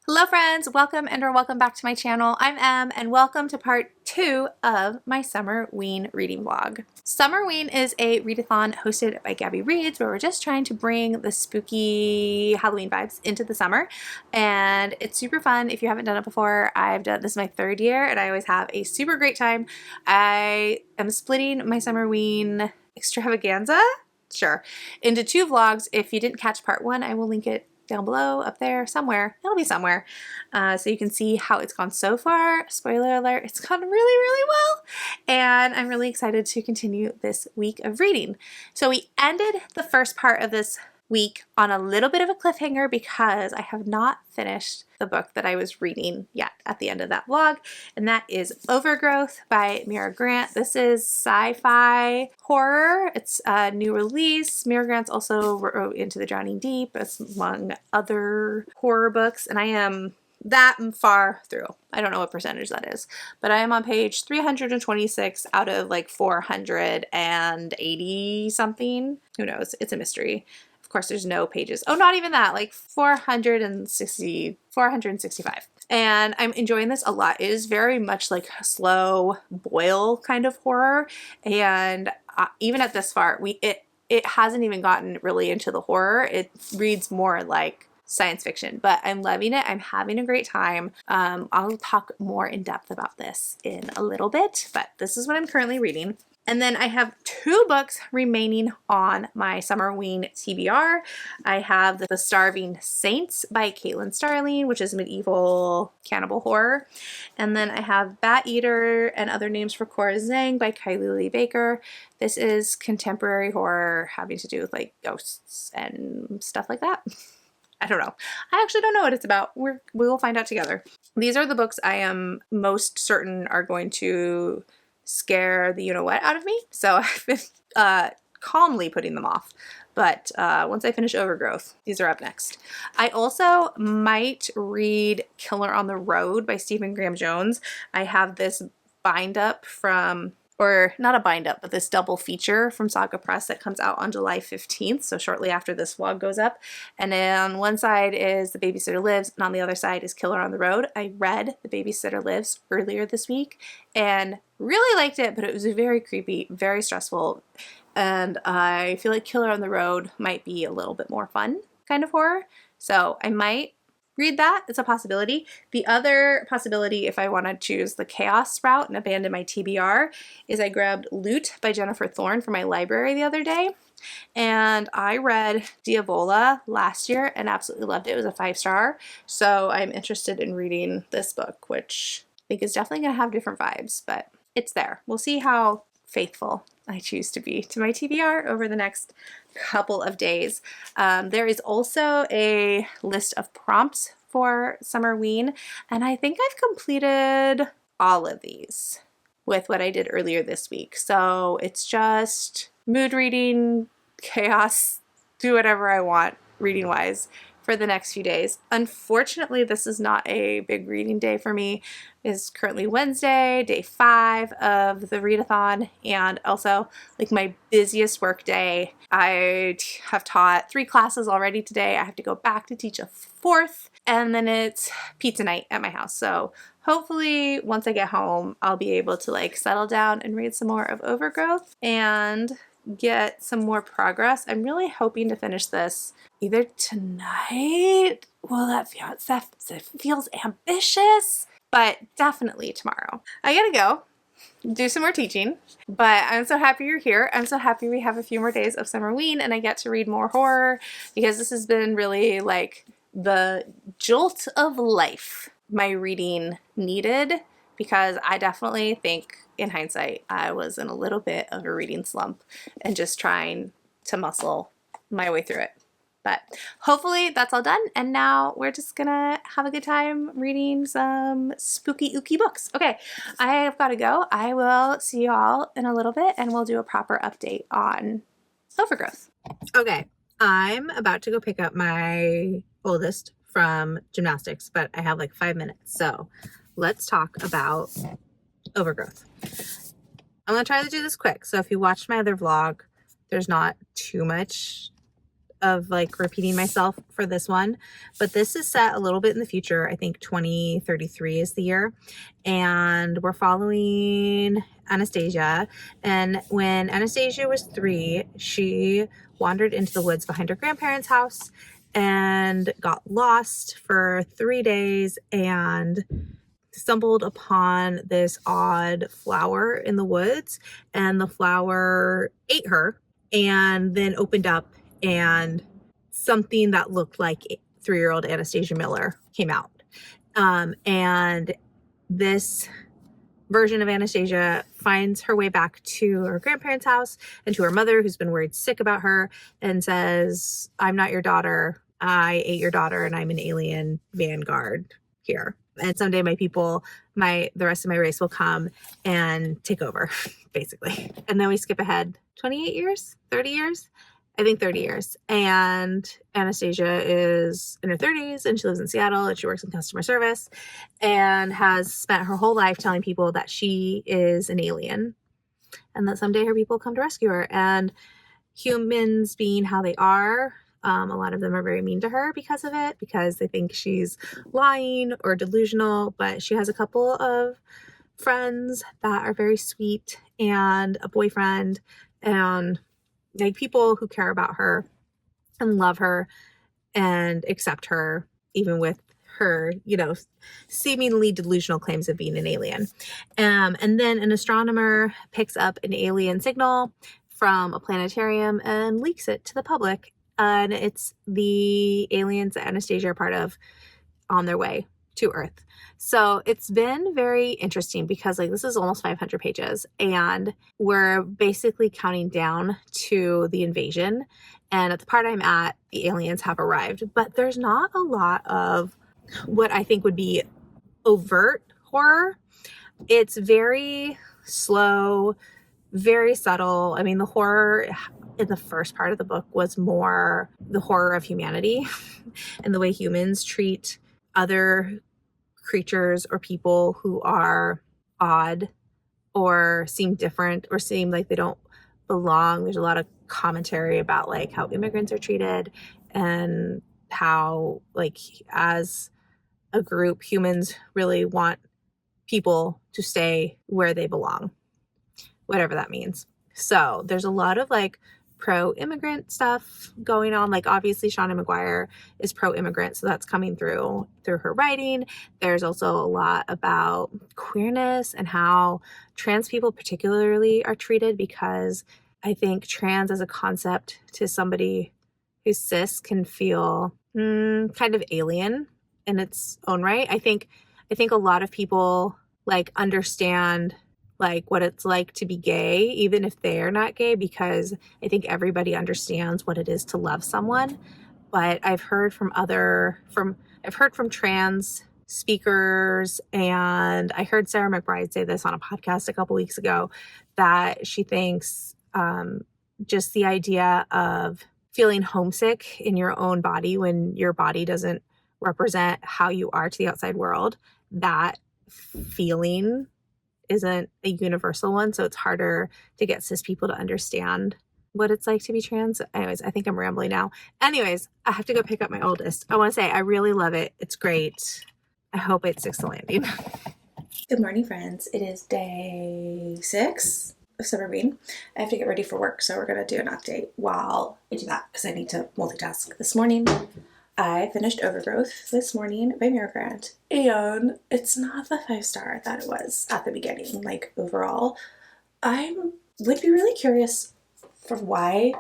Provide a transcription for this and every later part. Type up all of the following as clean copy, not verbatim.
Hello friends, welcome and or welcome back to my channel. I'm Em and welcome to part 2 of my SUMMERWEEN reading vlog. SUMMERWEEN is a readathon hosted by Gabby Reads where we're just trying to bring the spooky Halloween vibes into the summer, and it's super fun. If you haven't done it before, this is my 3rd year and I always have a super great time. I am splitting my SUMMERWEEN extravaganza, into 2 vlogs. If you didn't catch part 1, I will link it down below, up there, somewhere. It'll be somewhere. So you can see how it's gone so far. Spoiler alert, it's gone really, really well. And I'm really excited to continue this week of reading. So we ended the first part of this week on a little bit of a cliffhanger because I have not finished the book that I was reading yet at the end of that vlog, and that is Overgrowth by Mira Grant. This is sci-fi horror. It's a new release. Mira Grant's also wrote Into the Drowning Deep, among other horror books, and I am that far through. I don't know what percentage that is, but I am on page 326 out of like 480 something. Who knows? It's a mystery. Of course, there's no pages. Oh, not even that, like 465. And I'm enjoying this a lot. It is very much like a slow boil kind of horror. And even at this far, it hasn't even gotten really into the horror. It reads more like science fiction, but I'm loving it. I'm having a great time. I'll talk more in depth about this in a little bit, but this is what I'm currently reading. And then I have 2 books remaining on my SUMMERWEEN TBR. I have The Starving Saints by Caitlin Starling, which is medieval cannibal horror. And then I have Bat Eater and Other Names for Cora Zhang by Kylie Lee Baker. This is contemporary horror having to do with like ghosts and stuff like that. I don't know. I actually don't know what it's about. We will find out together. These are the books I am most certain are going to scare the you-know-what out of me. So I've been calmly putting them off. But once I finish Overgrowth, these are up next. I also might read Killer on the Road by Stephen Graham Jones. I have this bind up from, or not a bind up, but this double feature from Saga Press that comes out on July 15th, so shortly after this vlog goes up. And then on one side is The Babysitter Lives, and on the other side is Killer on the Road. I read The Babysitter Lives earlier this week and really liked it, but it was very creepy, very stressful, and I feel like Killer on the Road might be a little bit more fun kind of horror, so I might read that. It's a possibility. The other possibility, if I want to choose the chaos route and abandon my TBR, is I grabbed Loot by Jennifer Thorne from my library the other day, and I read Diavola last year and absolutely loved it. It was a 5-star, so I'm interested in reading this book, which I think is definitely going to have different vibes, but it's there. We'll see how faithful I choose to be to my TBR over the next couple of days. There is also a list of prompts for SUMMERWEEN, and I think I've completed all of these with what I did earlier this week. So it's just mood reading, chaos, do whatever I want reading wise for the next few days. Unfortunately, this is not a big reading day for me. It's currently Wednesday, day 5 of the readathon, and also like my busiest work day. I have taught 3 classes already today. I have to go back to teach a 4th, and then it's pizza night at my house. So hopefully once I get home, I'll be able to like settle down and read some more of Overgrowth and get some more progress. I'm really hoping to finish this either tonight. Well, that feels ambitious, but definitely tomorrow. I gotta go do some more teaching, but I'm so happy you're here. I'm so happy we have a few more days of SUMMERWEEN and I get to read more horror, because this has been really like the jolt of life my reading needed, because I definitely think in hindsight I was in a little bit of a reading slump and just trying to muscle my way through it. But hopefully that's all done, and now we're just gonna have a good time reading some spooky ooky books. Okay, I have got to go. I will see you all in a little bit and we'll do a proper update on Overgrowth. Okay, I'm about to go pick up my oldest from gymnastics, but I have like 5 minutes, so let's talk about Overgrowth. I'm gonna try to do this quick, so if you watched my other vlog, there's not too much of like repeating myself for this one, but this is set a little bit in the future. I think 2033 is the year, and we're following Anastasia. And when Anastasia was 3, she wandered into the woods behind her grandparents' house and got lost for 3 days and stumbled upon this odd flower in the woods, and the flower ate her and then opened up, and something that looked like 3-year-old Anastasia Miller came out. And this version of Anastasia finds her way back to her grandparents' house and to her mother, who's been worried sick about her, and says, "I'm not your daughter. I ate your daughter, and I'm an alien vanguard here. And someday my people, the rest of my race will come and take over," basically. And then we skip ahead 28 years, 30 years, I think 30 years. And Anastasia is in her 30s, and she lives in Seattle, and she works in customer service and has spent her whole life telling people that she is an alien and that someday her people will come to rescue her. And humans being how they are, a lot of them are very mean to her because of it, because they think she's lying or delusional. But she has a couple of friends that are very sweet, and a boyfriend, and like people who care about her and love her and accept her, even with her, seemingly delusional claims of being an alien. And then an astronomer picks up an alien signal from a planetarium and leaks it to the public. And it's the aliens that Anastasia are part of on their way to Earth. So it's been very interesting because this is almost 500 pages, and we're basically counting down to the invasion. And at the part I'm at, the aliens have arrived, but there's not a lot of what I think would be overt horror. It's very slow, very subtle. I mean, the horror in the first part of the book was more the horror of humanity and the way humans treat other creatures or people who are odd or seem different or seem like they don't belong. There's a lot of commentary about how immigrants are treated, and how as a group, humans really want people to stay where they belong, whatever that means. So there's a lot of pro-immigrant stuff going on. Obviously Shauna McGuire is pro-immigrant, so that's coming through her writing. There's also a lot about queerness and how trans people particularly are treated, because I think trans as a concept to somebody who's cis can feel kind of alien in its own right. I think a lot of people understand what it's like to be gay, even if they're not gay, because I think everybody understands what it is to love someone. But I've heard from trans speakers, and I heard Sarah McBride say this on a podcast a couple weeks ago, that she thinks just the idea of feeling homesick in your own body when your body doesn't represent how you are to the outside world, that feeling isn't a universal one. So it's harder to get cis people to understand what it's like to be trans. Anyways, I think I'm rambling now. Anyways, I have to go pick up my oldest. I want to say I really love it. It's great. I hope it sticks the landing. Good morning, friends. It is day 6 of SUMMERWEEN. I have to get ready for work, so we're going to do an update while I do that, because I need to multitask. This morning, I finished Overgrowth this morning by Mira, and it's not the 5-star that it was at the beginning. Overall, I would be really curious for why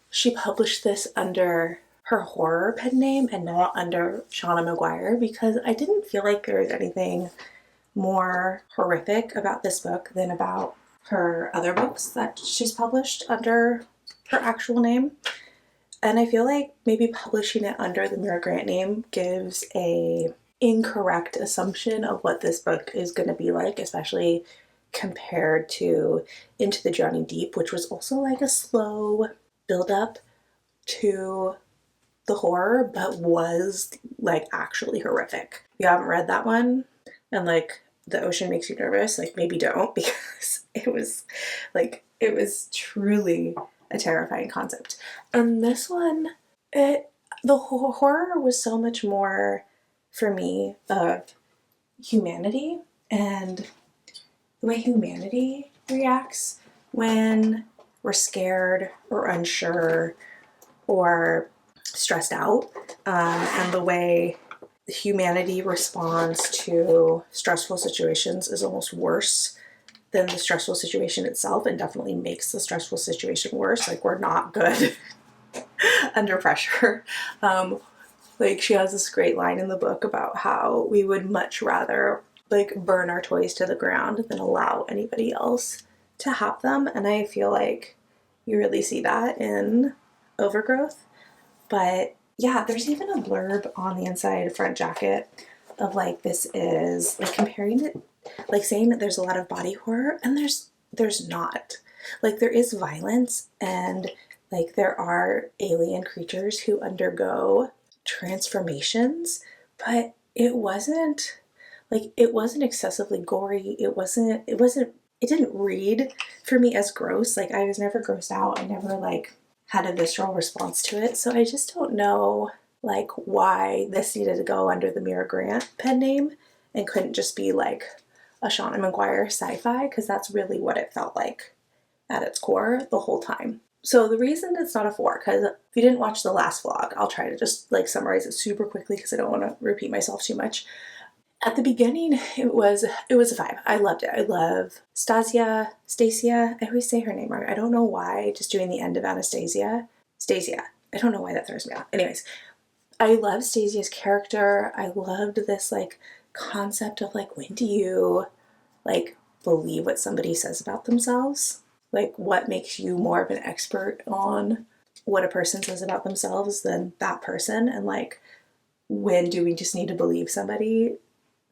she published this under her horror pen name and not under Shauna McGuire, because I didn't feel like there was anything more horrific about this book than about her other books that she's published under her actual name. And I feel like maybe publishing it under the Mira Grant name gives a incorrect assumption of what this book is going to be like, especially compared to Into the Drowning Deep, which was also a slow build-up to the horror, but was actually horrific. If you haven't read that one and the ocean makes you nervous, maybe don't, because it was truly a terrifying concept. And this one the horror was so much more for me of humanity and the way humanity reacts when we're scared or unsure or stressed out, and the way humanity responds to stressful situations is almost worse than the stressful situation itself, and definitely makes the stressful situation worse. Like, we're not good under pressure. Like, she has this great line in the book about how we would much rather like burn our toys to the ground than allow anybody else to have them. And I feel like you really see that in Overgrowth. But yeah, there's even a blurb on the inside front jacket of like, this is like comparing it, like saying that there's a lot of body horror, and there's not. Like, there is violence, and like there are alien creatures who undergo transformations, but it wasn't excessively gory. It didn't read for me as gross. Like, I was never grossed out. I never like had a visceral response to it. So I just don't know like why this needed to go under the Mira Grant pen name and couldn't just be like a Seanan McGuire sci-fi, because that's really what it felt like at its core the whole time. So the reason it's not a 4, because if you didn't watch the last vlog, I'll try to just like summarize it super quickly because I don't want to repeat myself too much. At the beginning, it was a 5. I loved it. I love Stasia. I always say her name wrong. I don't know why. Just doing the end of Anastasia. Stasia. I don't know why that throws me off. Anyways, I love Stasia's character. I loved this like concept of like, when do you like believe what somebody says about themselves? Like, what makes you more of an expert on what a person says about themselves than that person? And like, when do we just need to believe somebody,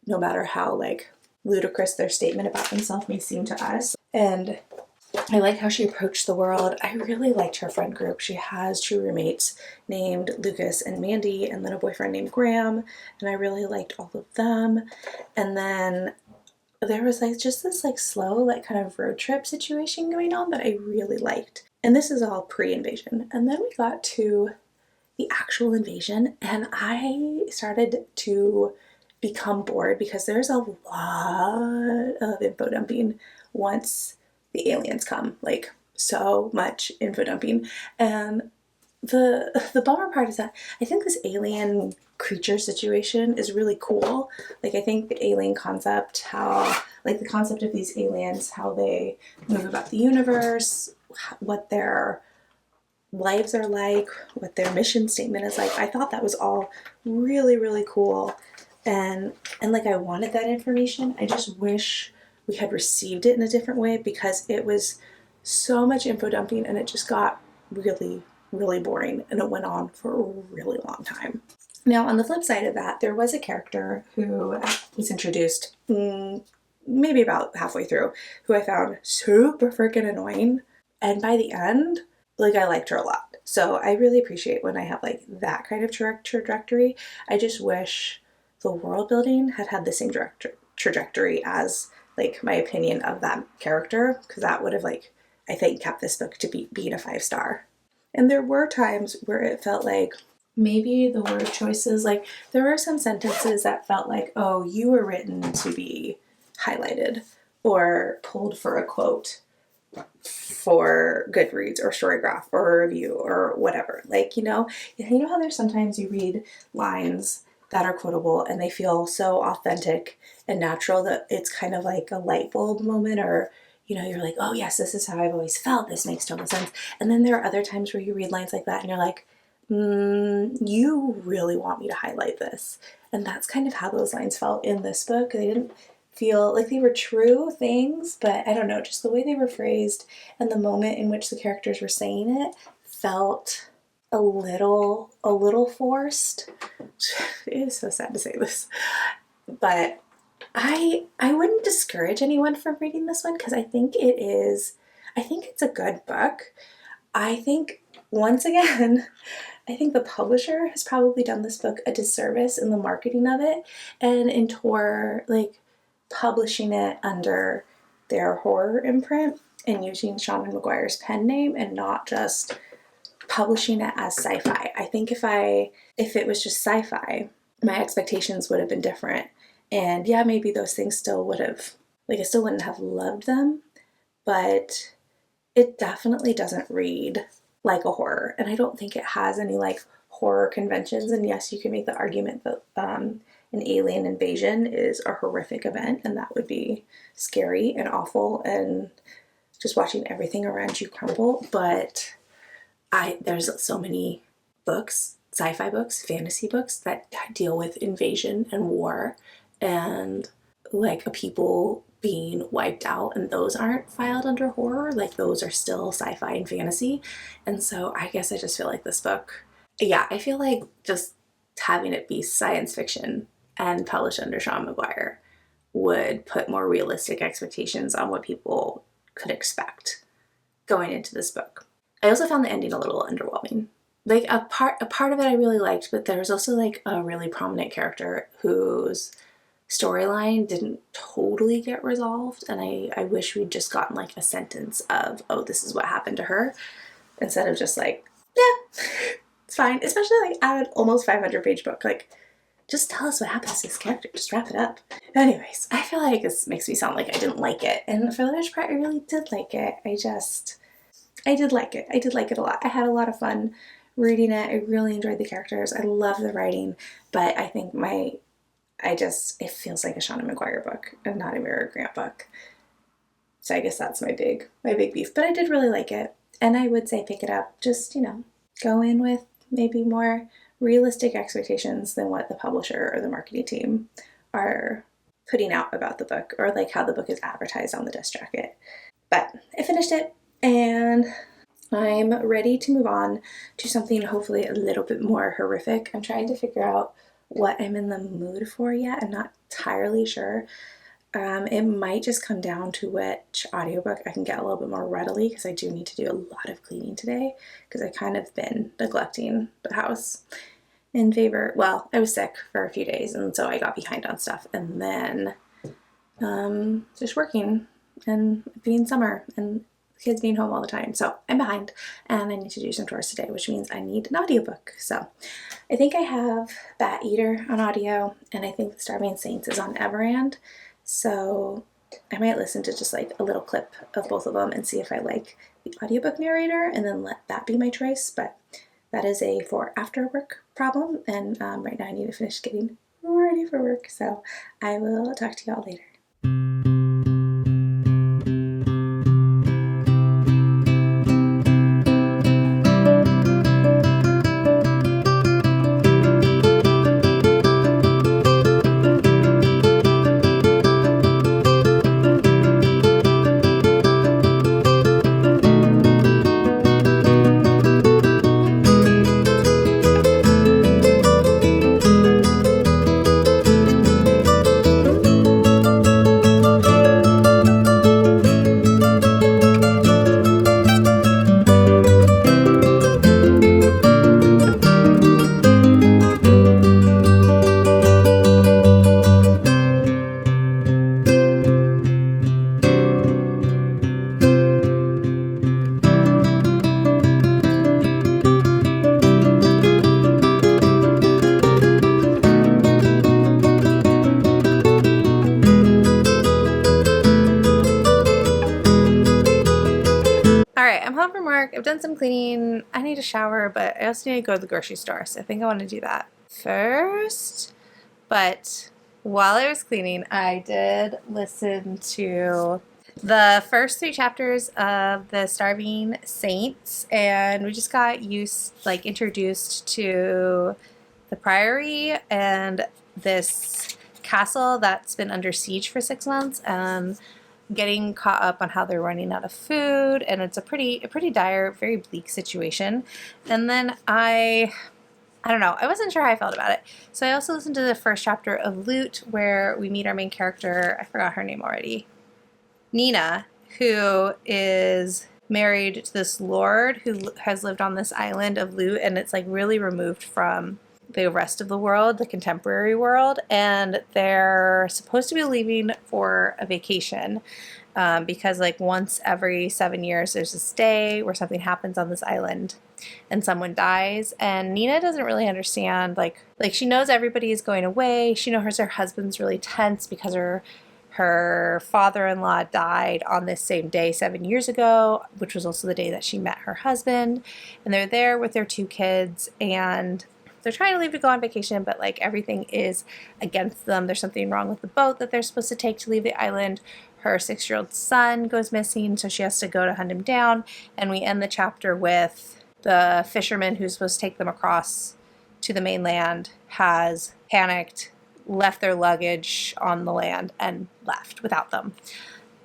no matter how like ludicrous their statement about themselves may seem to us? And I like how she approached the world. I really liked her friend group. She has 2 roommates named Lucas and Mandy, and then a boyfriend named Graham, and I really liked all of them. And then there was like just this like slow like kind of road trip situation going on that I really liked. And this is all pre-invasion. And then we got to the actual invasion, and I started to become bored because there's a lot of info dumping once the aliens come. Like, so much info dumping. And the bummer part is that I think this alien creature situation is really cool. Like, I think the alien concept, how like the concept of these aliens, how they move about the universe, what their lives are like, what their mission statement is like, I thought that was all really, really cool. And like, I wanted that information. I just wish we had received it in a different way, because it was so much info dumping and it just got really, really boring, and it went on for a really long time. Now, on the flip side of that, there was a character who was introduced maybe about halfway through, who I found super freaking annoying. And by the end, like, I liked her a lot. So I really appreciate when I have like that kind of trajectory. I just wish the world building had the same trajectory as like my opinion of that character, because that would have like, I think, kept this book to being a 5-star. And there were times where it felt like maybe the word choices, like there were some sentences that felt like, oh, you were written to be highlighted or pulled for a quote for Goodreads or Storygraph or a review or whatever. Like, you know how there's sometimes you read lines that are quotable and they feel so authentic and natural that it's kind of like a light bulb moment, or you're like, oh yes, this is how I've always felt. This makes total sense. And then there are other times where you read lines like that and you're like, you really want me to highlight this. And that's kind of how those lines felt in this book. They didn't feel like they were true things, but I don't know, just the way they were phrased and the moment in which the characters were saying it felt a little forced. It is so sad to say this, but I wouldn't discourage anyone from reading this one, because I think it's a good book. I think, once again, I think the publisher has probably done this book a disservice in the marketing of it and in Tor, like, publishing it under their horror imprint and using Seanan McGuire's pen name and not just publishing it as sci-fi. I think if it was just sci-fi, my expectations would have been different. And yeah, maybe those things still would have, like, I still wouldn't have loved them, but it definitely doesn't read like a horror. And I don't think it has any like horror conventions. And yes, you can make the argument that an alien invasion is a horrific event, and that would be scary and awful and just watching everything around you crumble. But there's so many books, sci-fi books, fantasy books that deal with invasion and war and like a people being wiped out, and those aren't filed under horror. Like those are still sci-fi and fantasy. And so I guess I just feel like this book, yeah, I feel like just having it be science fiction and published under Sean McGuire would put more realistic expectations on what people could expect going into this book. I also found the ending a little underwhelming. Like a part of it I really liked, but there was also like a really prominent character whose storyline didn't totally get resolved, and I wish we'd just gotten like a sentence of, oh, this is what happened to her, instead of just like, yeah, it's fine. Especially like out of an almost 500-page book, like just tell us what happens to this character, just wrap it up. Anyways, I feel like this makes me sound like I didn't like it, and for the most part I really did like it. I did like it. I did like it a lot. I had a lot of fun reading it. I really enjoyed the characters. I love the writing, but I think it feels like a Sean McGuire book and not a Mira Grant book. So I guess that's my big beef. But I did really like it, and I would say pick it up. Just, go in with maybe more realistic expectations than what the publisher or the marketing team are putting out about the book, or like how the book is advertised on the disc jacket. But I finished it, and I'm ready to move on to something hopefully a little bit more horrific. I'm trying to figure out what I'm in the mood for yet. I'm not entirely sure. It might just come down to which audiobook I can get a little bit more readily, because I do need to do a lot of cleaning today, because I kind of been neglecting the house in favor. Well, I was sick for a few days, and so I got behind on stuff, and then just working and being summer and kids being home all the time. So I'm behind, and I need to do some chores today, which means I need an audiobook. So I think I have Bat Eater on audio, and I think The Starving Saints is on Everand. So I might listen to just like a little clip of both of them and see if I like the audiobook narrator, and then let that be my choice. But that is a for after work problem, and right now I need to finish getting ready for work. So I will talk to y'all later. I'm home from work. I've done some cleaning. I need a shower, but I also need to go to the grocery store, so I think I want to do that first. But while I was cleaning, I did listen to the first 3 chapters of The Starving Saints, and we just got introduced to the Priory and this castle that's been under siege for 6 months, and getting caught up on how they're running out of food, and it's a pretty dire, very bleak situation. And then I don't know, I wasn't sure how I felt about it. So I also listened to the first chapter of Loot, where we meet our main character, I forgot her name already, Nina, who is married to this lord who has lived on this island of Loot, and it's like really removed from the rest of the world, the contemporary world, and they're supposed to be leaving for a vacation because like once every 7 years there's this day where something happens on this island. and someone dies, and Nina doesn't really understand, like she knows everybody is going away. She knows her husband's really tense because her father-in-law died on this same day 7 years ago, which was also the day that she met her husband. And they're there with their 2 kids, and they're trying to leave to go on vacation, but like everything is against them. There's something wrong with the boat that they're supposed to take to leave the island. Her 6-year-old son goes missing, so she has to go to hunt him down. And we end the chapter with the fisherman who's supposed to take them across to the mainland has panicked, left their luggage on the land, and left without them.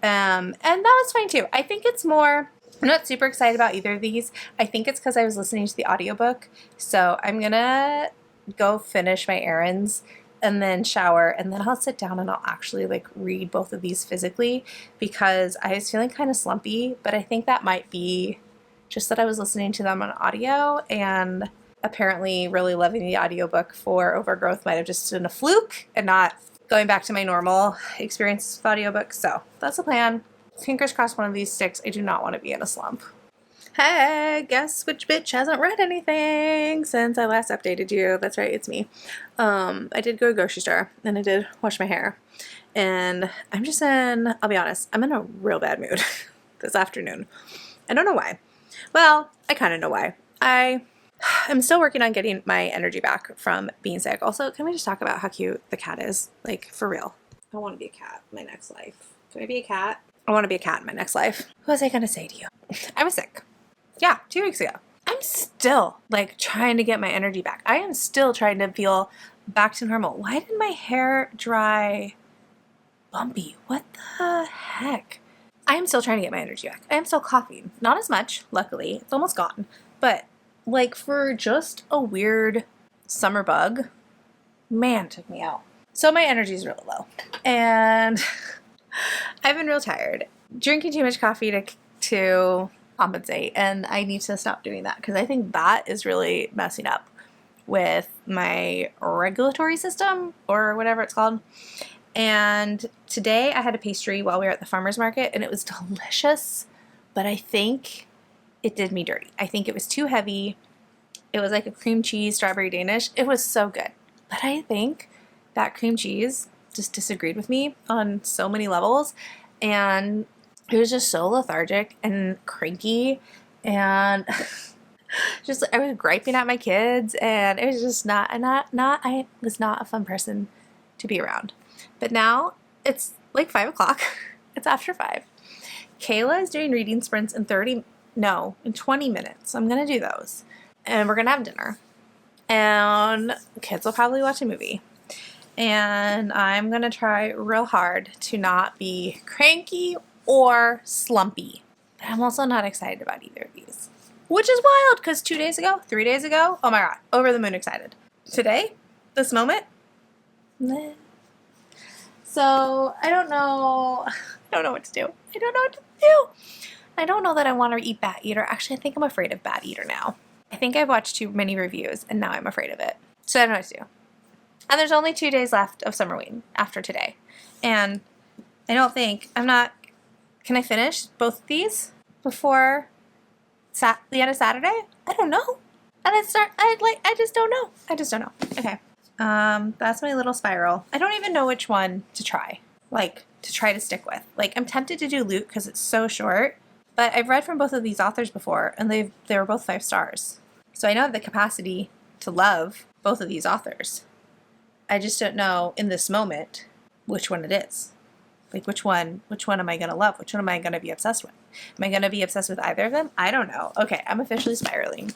And that was fine too. I think it's more, I'm not super excited about either of these. I think it's because I was listening to the audiobook. So I'm gonna go finish my errands and then shower, and then I'll sit down and I'll actually like read both of these physically, because I was feeling kind of slumpy, but I think that might be just that I was listening to them on audio, and apparently really loving the audiobook for Overgrowth might have just been a fluke and not going back to my normal experience with audiobooks. So that's the plan. Fingers crossed one of these sticks. I do not want to be in a slump. Hey, guess which bitch hasn't read anything since I last updated you? That's right, it's me. I did go to the grocery store, and I did wash my hair. And I'm just in, I'll be honest, I'm in a real bad mood this afternoon. I don't know why. Well, I kind of know why. I'm still working on getting my energy back from being sick. Also, can we just talk about how cute the cat is? Like, for real. I want to be a cat in my next life. Can I be a cat? I want to be a cat in my next life. What was I going to say to you? I was sick. Yeah, 2 weeks ago. I'm still, like, trying to get my energy back. I am still trying to feel back to normal. Why did my hair dry bumpy? What the heck? I am still trying to get my energy back. I am still coughing. Not as much, luckily. It's almost gone. But like for just a weird summer bug, man, took me out. So my energy is really low, and I've been real tired. Drinking too much coffee to compensate, and I need to stop doing that because I think that is really messing up with my regulatory system or whatever it's called. And today I had a pastry while we were at the farmer's market, and it was delicious, but I think it did me dirty. I think it was too heavy. It was like a cream cheese strawberry Danish. It was so good. But I think that cream cheese just disagreed with me on so many levels. And it was just so lethargic and cranky. And just, I was griping at my kids. And it was just I was not a fun person to be around. But now it's like 5 o'clock. It's after 5. Kayla is doing reading sprints in 20 minutes. I'm going to do those. And we're going to have dinner. And kids will probably watch a movie. And I'm going to try real hard to not be cranky or slumpy. But I'm also not excited about either of these. Which is wild, because 3 days ago, oh my god, over the moon excited. Today, this moment, meh. So I don't know what to do. I don't know that I want to eat Bat Eater. Actually, I think I'm afraid of Bat Eater now. I think I've watched too many reviews, and now I'm afraid of it. So I don't know what to do. And there's only 2 days left of SUMMERWEEN after today. And can I finish both of these before the end of Saturday? I don't know. And I just don't know. Okay. That's my little spiral. I don't even know which one to try. To stick with. I'm tempted to do Luke because it's so short. But I've read from both of these authors before, and they were both 5 stars. So I know I have the capacity to love both of these authors. I just don't know in this moment which one it is. Which one am I going to love? Which one am I going to be obsessed with? Am I going to be obsessed with either of them? I don't know. Okay, I'm officially spiraling.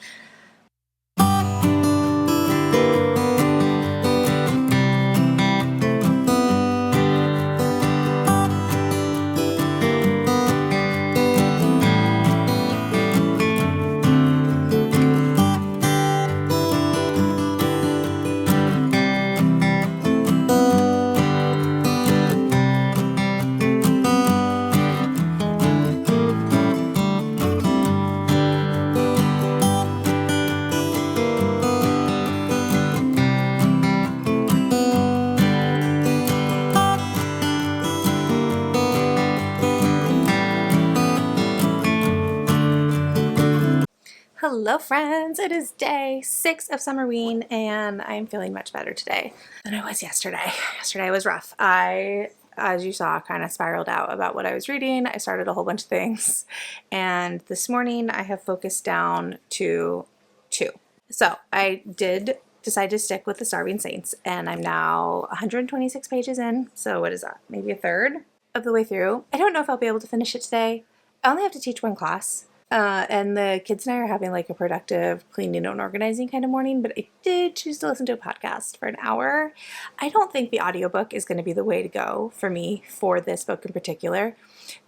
Hello friends, it is day 6 of Summerween and I'm feeling much better today than I was yesterday. Yesterday was rough. I, as you saw, kind of spiraled out about what I was reading. I started a whole bunch of things and this morning I have focused down to 2. So I did decide to stick with the Starving Saints and I'm now 126 pages in. So what is that? Maybe a third of the way through. I don't know if I'll be able to finish it today. I only have to teach one class. And the kids and I are having like a productive cleaning and organizing kind of morning, but I did choose to listen to a podcast for an hour. I don't think the audiobook is going to be the way to go for me for this book in particular.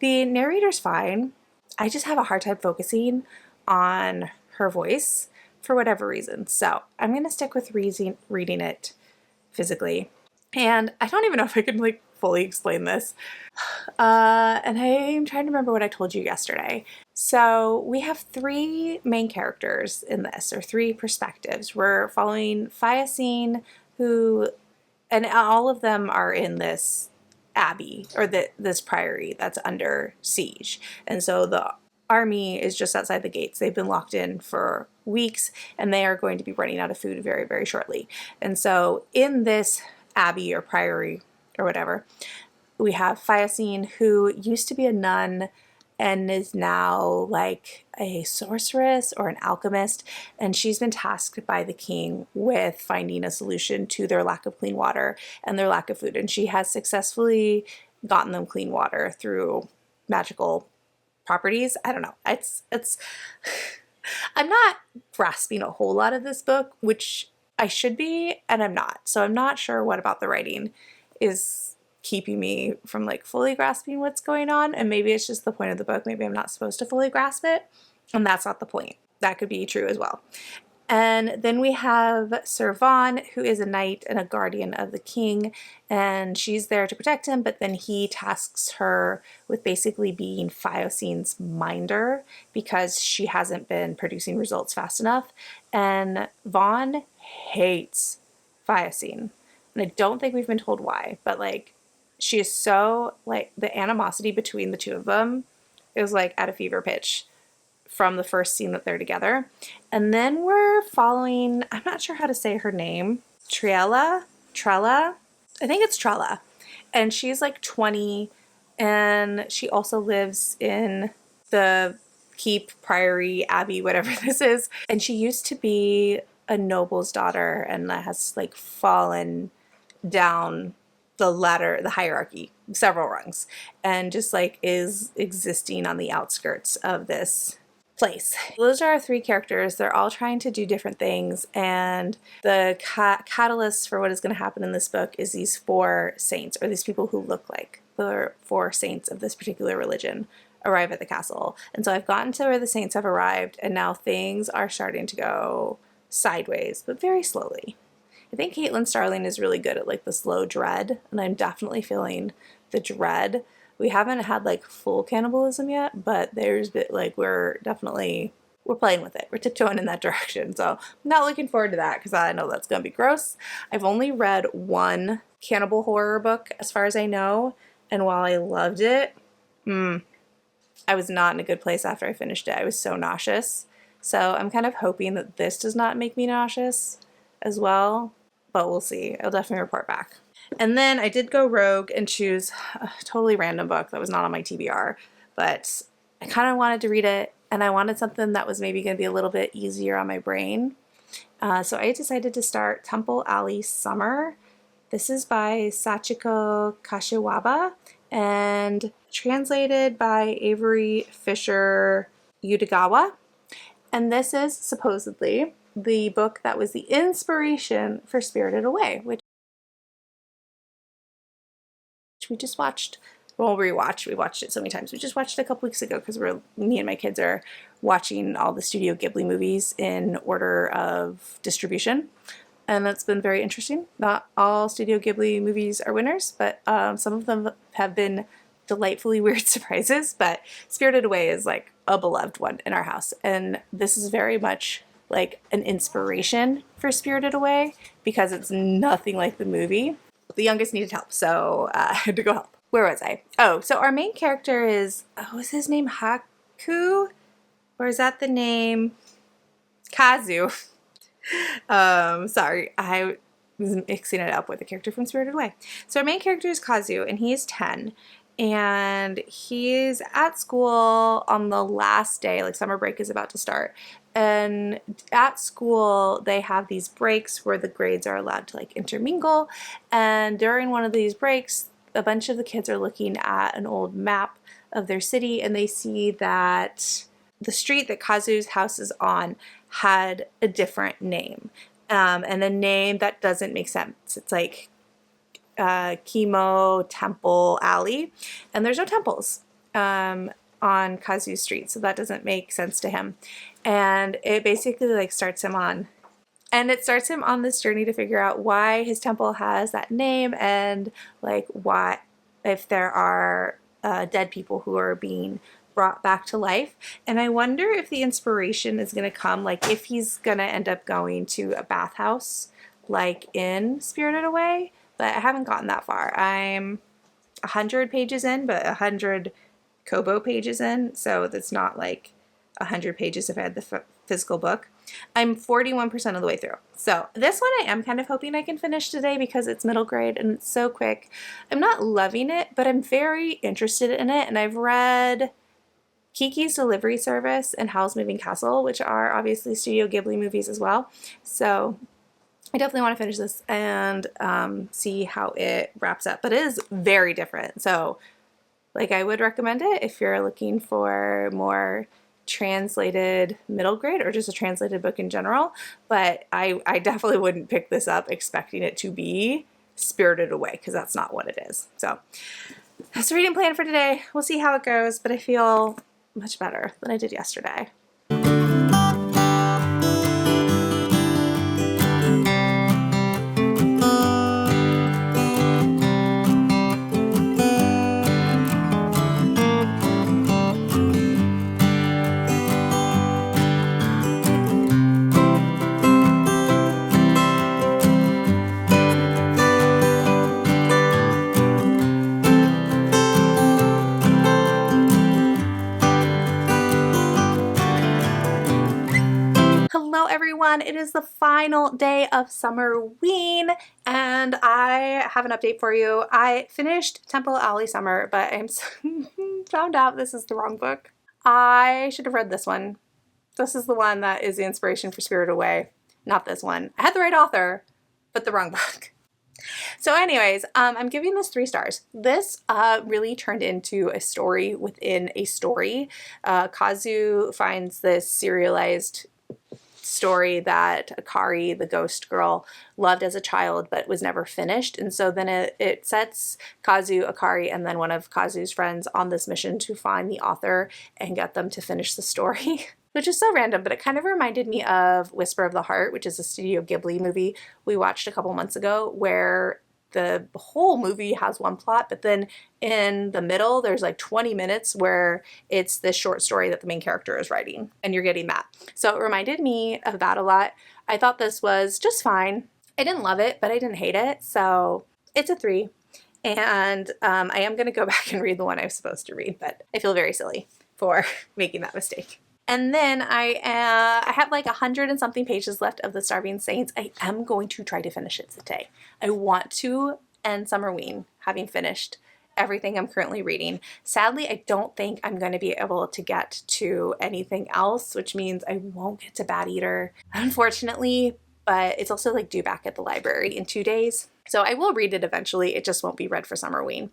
The narrator's fine. I just have a hard time focusing on her voice for whatever reason. So I'm going to stick with reading it physically. And I don't even know if I can like fully explain this. And I'm trying to remember what I told you yesterday. So we have 3 main characters in this, or 3 perspectives. We're following Phyacine, who, and all of them are in this abbey, or this priory that's under siege. And so the army is just outside the gates. They've been locked in for weeks, and they are going to be running out of food very, very shortly. And so in this abbey or priory or whatever, we have Phyacine, who used to be a nun and is now like a sorceress or an alchemist, and she's been tasked by the king with finding a solution to their lack of clean water and their lack of food, and she has successfully gotten them clean water through magical properties. I don't know. It's I'm not grasping a whole lot of this book, which I should be, and I'm not. So I'm not sure what about the writing is keeping me from like fully grasping what's going on, and maybe it's just the point of the book. Maybe I'm not supposed to fully grasp it, and that's not the point. That could be true as well. And then we have Sir Vaughn, who is a knight and a guardian of the king, and she's there to protect him, but then he tasks her with basically being Phyacine's minder because she hasn't been producing results fast enough. And Vaughn hates Phyacine, and I don't think we've been told why, but like, she is so, like, the animosity between the 2 of them is like at a fever pitch from the first scene that they're together. And then we're following, I'm not sure how to say her name, Trella, I think it's Trella. And she's like 20, and she also lives in the keep, priory, abbey, whatever this is. And she used to be a noble's daughter and has like fallen down the ladder, the hierarchy, several rungs, and just like is existing on the outskirts of this place. Those are our 3 characters. They're all trying to do different things, and the catalyst for what is going to happen in this book is these 4 saints, or these people who look like the 4 saints of this particular religion, arrive at the castle. And so I've gotten to where the saints have arrived, and now things are starting to go sideways, but very slowly. I think Caitlin Starling is really good at like the slow dread, and I'm definitely feeling the dread. We haven't had like full cannibalism yet, but there's bit like we're playing with it. We're tiptoeing in that direction. So I'm not looking forward to that because I know that's gonna be gross. I've only read 1 cannibal horror book as far as I know, and while I loved it, I was not in a good place after I finished it. I was so nauseous. So I'm kind of hoping that this does not make me nauseous as well, but we'll see. I'll definitely report back. And then I did go rogue and choose a totally random book that was not on my TBR, but I kind of wanted to read it, and I wanted something that was maybe going to be a little bit easier on my brain. So I decided to start Temple Alley Summer. This is by Sachiko Kashiwaba and translated by Avery Fisher Utagawa. And this is supposedly the book that was the inspiration for Spirited Away, which we just watched. Well, we watched it so many times. We just watched it a couple weeks ago because me and my kids are watching all the Studio Ghibli movies in order of distribution, and that's been very interesting. Not all Studio Ghibli movies are winners, but some of them have been delightfully weird surprises. But Spirited Away is like a beloved one in our house, and this is very much like an inspiration for Spirited Away because it's nothing like the movie. The youngest needed help, so I had to go help. Where was I? Oh, so our main character is, is his name Haku? Or is that the name? Kazu. Sorry, I was mixing it up with a character from Spirited Away. So our main character is Kazu, and he's 10. And he's at school on the last day, like summer break is about to start. And at school, they have these breaks where the grades are allowed to like intermingle. And during one of these breaks, a bunch of the kids are looking at an old map of their city, and they see that the street that Kazu's house is on had a different name, and a name that doesn't make sense. It's like Chemo Temple Alley, and there's no temples on Kazu's street, so that doesn't make sense to him. And it basically like starts him on this journey to figure out why his temple has that name, and like why, if there are dead people who are being brought back to life. And I wonder if the inspiration is going to come, like if he's going to end up going to a bathhouse like in Spirited Away, but I haven't gotten that far. I'm 100 pages in, but 100 Kobo pages in, so that's not like 100 pages if I had the physical book. I'm 41% of the way through. So this one I am kind of hoping I can finish today because it's middle grade and it's so quick. I'm not loving it, but I'm very interested in it, and I've read Kiki's Delivery Service and Howl's Moving Castle, which are obviously Studio Ghibli movies as well. So I definitely want to finish this and see how it wraps up. But it is very different. So like I would recommend it if you're looking for more translated middle grade or just a translated book in general. But I definitely wouldn't pick this up expecting it to be Spirited Away, because that's not what it is. So that's the reading plan for today. We'll see how it goes, but I feel much better than I did yesterday. Hello everyone, it is the final day of Summerween, and I have an update for you. I finished Temple Alley Summer, but I'm found out this is the wrong book. I should have read this one. This is the one that is the inspiration for Spirited Away, not this one. I had the right author, but the wrong book. So anyways, I'm giving this 3 stars. This really turned into a story within a story. Kazu finds this serialized story that Akari, the ghost girl, loved as a child but was never finished, and so then it sets Kazu, Akari, and then one of Kazu's friends on this mission to find the author and get them to finish the story. Which is so random, but it kind of reminded me of Whisper of the Heart, which is a Studio Ghibli movie we watched a couple months ago, where the whole movie has one plot, but then in the middle there's like 20 minutes where it's this short story that the main character is writing, and you're getting that. So it reminded me of that a lot. I thought this was just fine. I didn't love it, but I didn't hate it, so it's a 3. And I am going to go back and read the one I was supposed to read, but I feel very silly for making that mistake. And then I have like 100 and something pages left of The Starving Saints. I am going to try to finish it today. I want to end Summerween having finished everything I'm currently reading. Sadly, I don't think I'm going to be able to get to anything else, which means I won't get to Bad Eater, unfortunately, but it's also like due back at the library in 2 days. So I will read it eventually. It just won't be read for Summerween.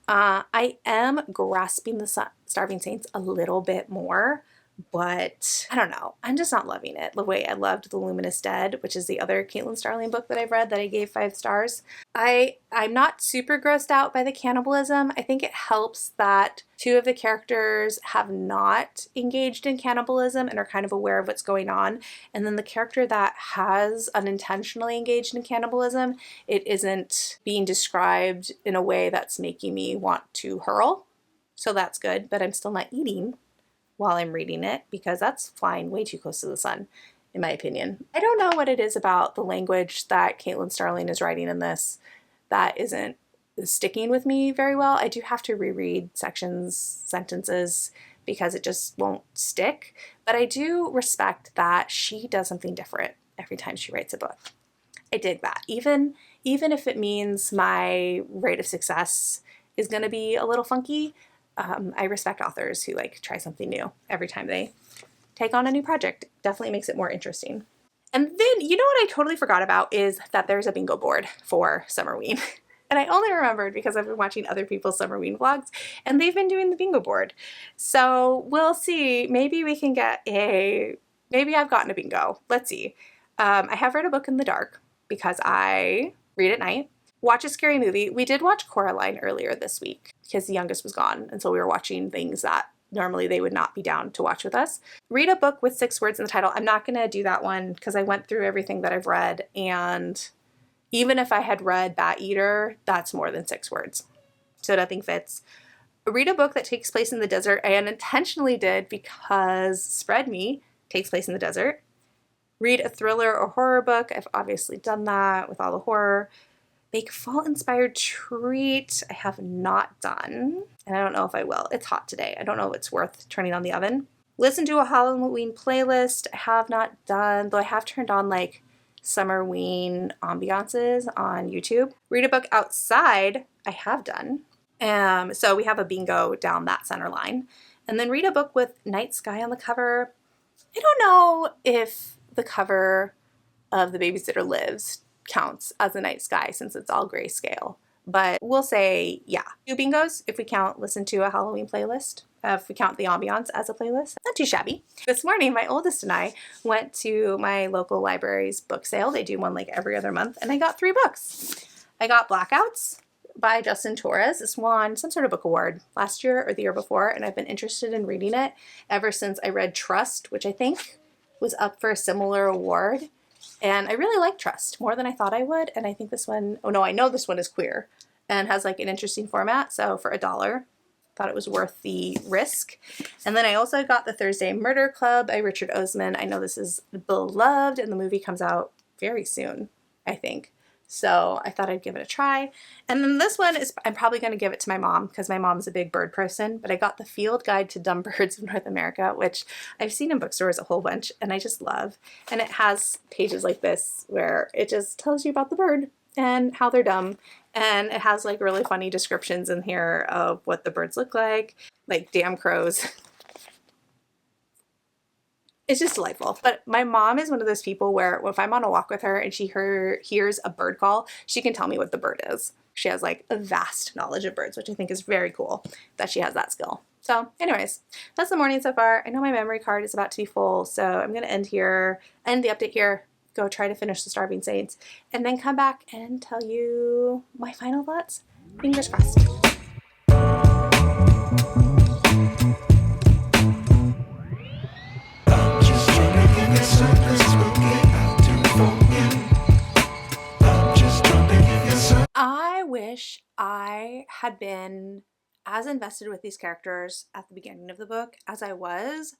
I am grasping The Starving Saints a little bit more, but I don't know. I'm just not loving it the way I loved The Luminous Dead, which is the other Caitlin Starling book that I've read that I gave 5 stars. I'm not super grossed out by the cannibalism. I think it helps that 2 of the characters have not engaged in cannibalism and are kind of aware of what's going on. And then the character that has unintentionally engaged in cannibalism, it isn't being described in a way that's making me want to hurl. So that's good, but I'm still not eating while I'm reading it, because that's flying way too close to the sun, in my opinion. I don't know what it is about the language that Caitlin Starling is writing in this that isn't sticking with me very well. I do have to reread sections, sentences, because it just won't stick. But I do respect that she does something different every time she writes a book. I dig that. Even if it means my rate of success is going to be a little funky, I respect authors who like try something new every time they take on a new project. Definitely makes it more interesting. And then, you know what I totally forgot about is that there's a bingo board for Summerween. And I only remembered because I've been watching other people's Summerween vlogs and they've been doing the bingo board. So we'll see. Maybe we can get maybe I've gotten a bingo. Let's see. I have read a book in the dark because I read at night. Watch a scary movie. We did watch Coraline earlier this week because the youngest was gone. And so we were watching things that normally they would not be down to watch with us. Read a book with 6 words in the title. I'm not going to do that one because I went through everything that I've read, and even if I had read Bat Eater, that's more than 6 words. So nothing fits. Read a book that takes place in the desert. I unintentionally did because Spread Me takes place in the desert. Read a thriller or horror book. I've obviously done that with all the horror. Make fall-inspired treat. I have not done, and I don't know if I will. It's hot today. I don't know if it's worth turning on the oven. Listen to a Halloween playlist. I have not done, though I have turned on like Summerween ambiances on YouTube. Read a book outside. I have done. So we have a bingo down that center line. And then read a book with night sky on the cover. I don't know if the cover of The Babysitter Lives counts as a night sky since it's all grayscale, but we'll say yeah. 2 bingos if we count listen to a Halloween playlist. If we count the ambiance as a playlist, not too shabby. This morning, my oldest and I went to my local library's book sale. They do one like every other month, and I got 3 books. I got Blackouts by Justin Torres. This won some sort of book award last year or the year before, and I've been interested in reading it ever since I read Trust, which I think was up for a similar award. And I really like Trust more than I thought I would. And I think this one, oh no, I know this one is queer and has like an interesting format. So for $1, thought it was worth the risk. And then I also got The Thursday Murder Club by Richard Osman. I know this is beloved and the movie comes out very soon, I think. So I thought I'd give it a try. And then this one is, I'm probably going to give it to my mom because my mom's a big bird person, but I got The Field Guide to Dumb Birds of North America, which I've seen in bookstores a whole bunch and I just love. And it has pages like this where it just tells you about the bird and how they're dumb. And it has like really funny descriptions in here of what the birds look like damn crows. It's just delightful. But my mom is one of those people where if I'm on a walk with her and she hears a bird call, she can tell me what the bird is. She has like a vast knowledge of birds, which I think is very cool that she has that skill. So anyways, that's the morning so far. I know my memory card is about to be full, so I'm going to end the update here, go try to finish The Starving Saints, and then come back and tell you my final thoughts. Fingers crossed. I wish I had been as invested with these characters at the beginning of the book as I was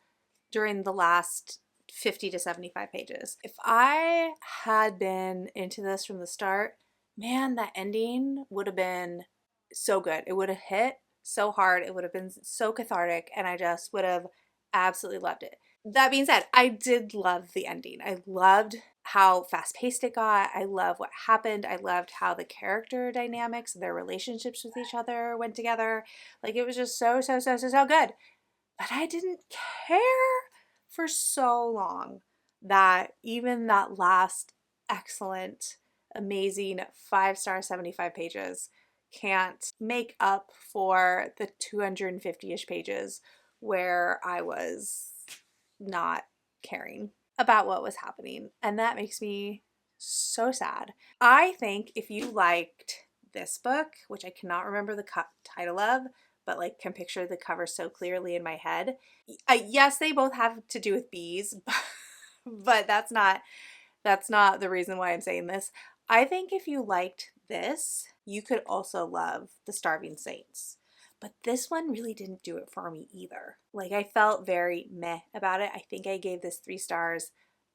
during the last 50 to 75 pages. If I had been into this from the start, man, that ending would have been so good. It would have hit so hard. It would have been so cathartic, and I just would have absolutely loved it. That being said, I did love the ending. I loved how fast-paced it got. I love what happened. I loved how the character dynamics, their relationships with each other went together. Like, it was just so good. But I didn't care for so long that even that last excellent, amazing 5-star 75 pages can't make up for the 250-ish pages where I was not caring about what was happening. And that makes me so sad. I think if you liked this book, which I cannot remember the title of, but like can picture the cover so clearly in my head. Yes, they both have to do with bees, but that's not the reason why I'm saying this. I think if you liked this, you could also love The Starving Saints. But this one really didn't do it for me either. Like, I felt very meh about it. I think I gave this 3 stars.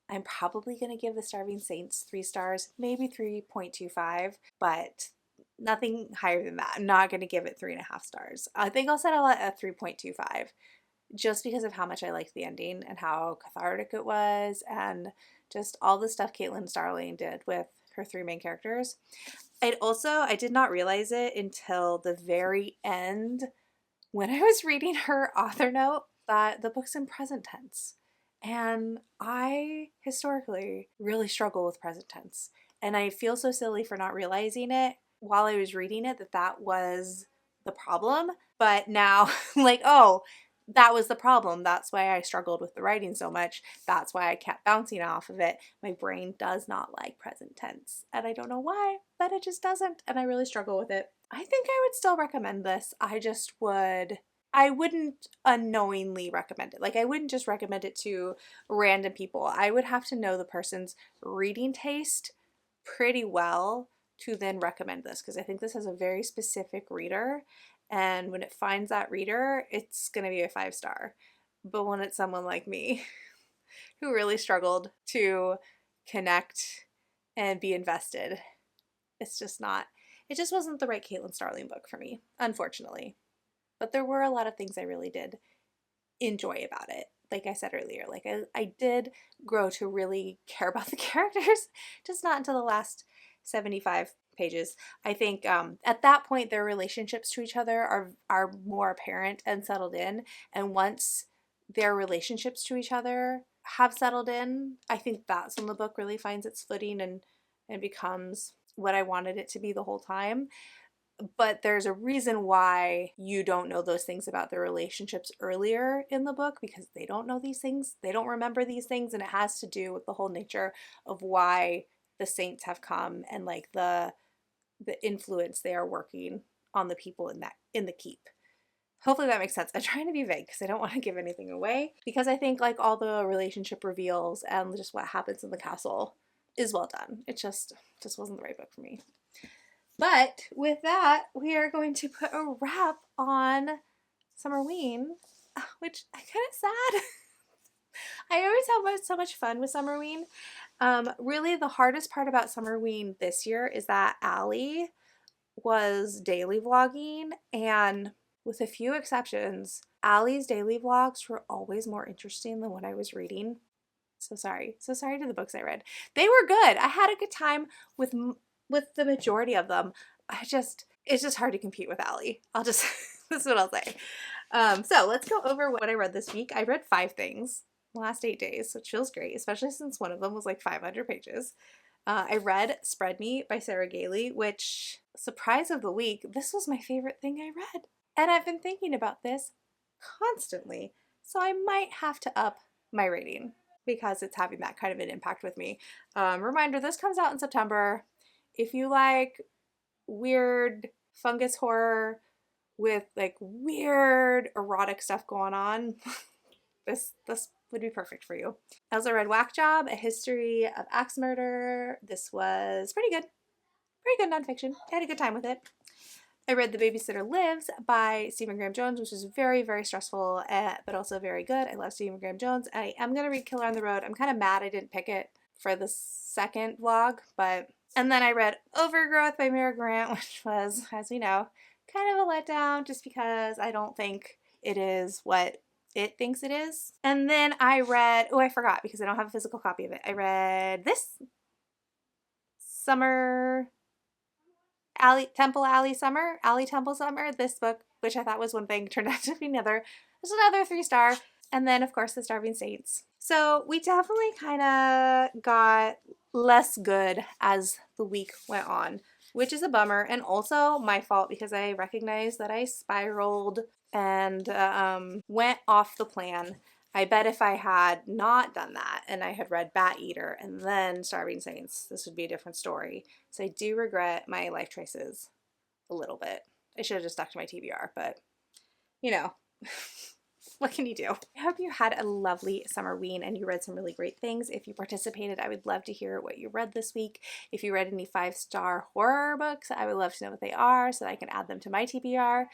I'm probably going to give The Starving Saints 3 stars, maybe 3.25, but nothing higher than that. I'm not going to give it 3.5 stars. I think I'll settle at a 3.25 just because of how much I liked the ending and how cathartic it was, and just all the stuff Caitlin Starling did with her three main characters. I did not realize it until the very end when I was reading her author note that the book's in present tense. And I historically really struggle with present tense. And I feel so silly for not realizing it while I was reading it, that was the problem. But now, like, oh, that was the problem. That's why I struggled with the writing so much. That's why I kept bouncing off of it. My brain does not like present tense. And I don't know why, but it just doesn't. And I really struggle with it. I think I would still recommend this. I wouldn't unknowingly recommend it. Like, I wouldn't just recommend it to random people. I would have to know the person's reading taste pretty well to then recommend this, because I think this has a very specific reader, and when it finds that reader, it's going to be a 5-star. But when it's someone like me who really struggled to connect and be invested, it just wasn't the right Caitlin Starling book for me, unfortunately. But there were a lot of things I really did enjoy about it. Like I said earlier, like I did grow to really care about the characters, just not until the last 75 pages. I think at that point their relationships to each other are more apparent and settled in. And once their relationships to each other have settled in, I think that's when the book really finds its footing and becomes what I wanted it to be the whole time. But there's a reason why you don't know those things about their relationships earlier in the book, because they don't know these things. They don't remember these things, and it has to do with the whole nature of why the saints have come and like the influence they are working on the people in the keep. Hopefully that makes sense. I'm trying to be vague because I don't want to give anything away, because I think like all the relationship reveals and just what happens in the castle is well done. It just wasn't the right book for me. But with that, we are going to put a wrap on Summerween, which I'm kind of sad. I always have so much fun with Summerween. Really, the hardest part about Summerween this year is that Allie was daily vlogging, and with a few exceptions, Allie's daily vlogs were always more interesting than what I was reading. So sorry to the books I read. They were good. I had a good time with the majority of them. It's just hard to compete with Allie. That's what I'll say. So let's go over what I read this week. I read 5 things the last 8 days, which feels great, especially since one of them was like 500 pages. I read Spread Me by Sarah Gailey, which, surprise of the week, this was my favorite thing I read. And I've been thinking about this constantly, so I might have to up my rating because it's having that kind of an impact with me. Reminder, this comes out in September. If you like weird fungus horror with like weird erotic stuff going on, this would be perfect for you. I also read Whack Job, A History of Axe Murder. This was pretty good nonfiction. I had a good time with it. I read The Babysitter Lives by Stephen Graham Jones, which is very, very stressful, but also very good. I love Stephen Graham Jones. I am going to read Killer on the Road. I'm kind of mad I didn't pick it for the second vlog, and then I read Overgrowth by Mira Grant, which was, as we know, kind of a letdown just because I don't think it is what it thinks it is. And then I read, I forgot because I don't have a physical copy of it. I read this, Alley Temple Summer. This book, which I thought was one thing, turned out to be another. There's another 3-star. And then, of course, The Starving Saints. So we definitely kind of got less good as the week went on, which is a bummer, and also my fault because I recognize that I spiraled and went off the plan. I bet if I had not done that and I had read Bat Eater and then Starving Saints, this would be a different story. So I do regret my life choices a little bit. I should have just stuck to my TBR, but you know, what can you do? I hope you had a lovely Summerween and you read some really great things. If you participated, I would love to hear what you read this week. If you read any 5-star horror books, I would love to know what they are so that I can add them to my TBR.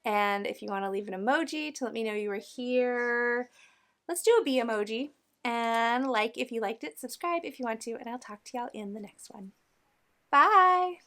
And if you want to leave an emoji to let me know you were here, let's do a bee emoji. And like if you liked it, subscribe if you want to, and I'll talk to y'all in the next one. Bye!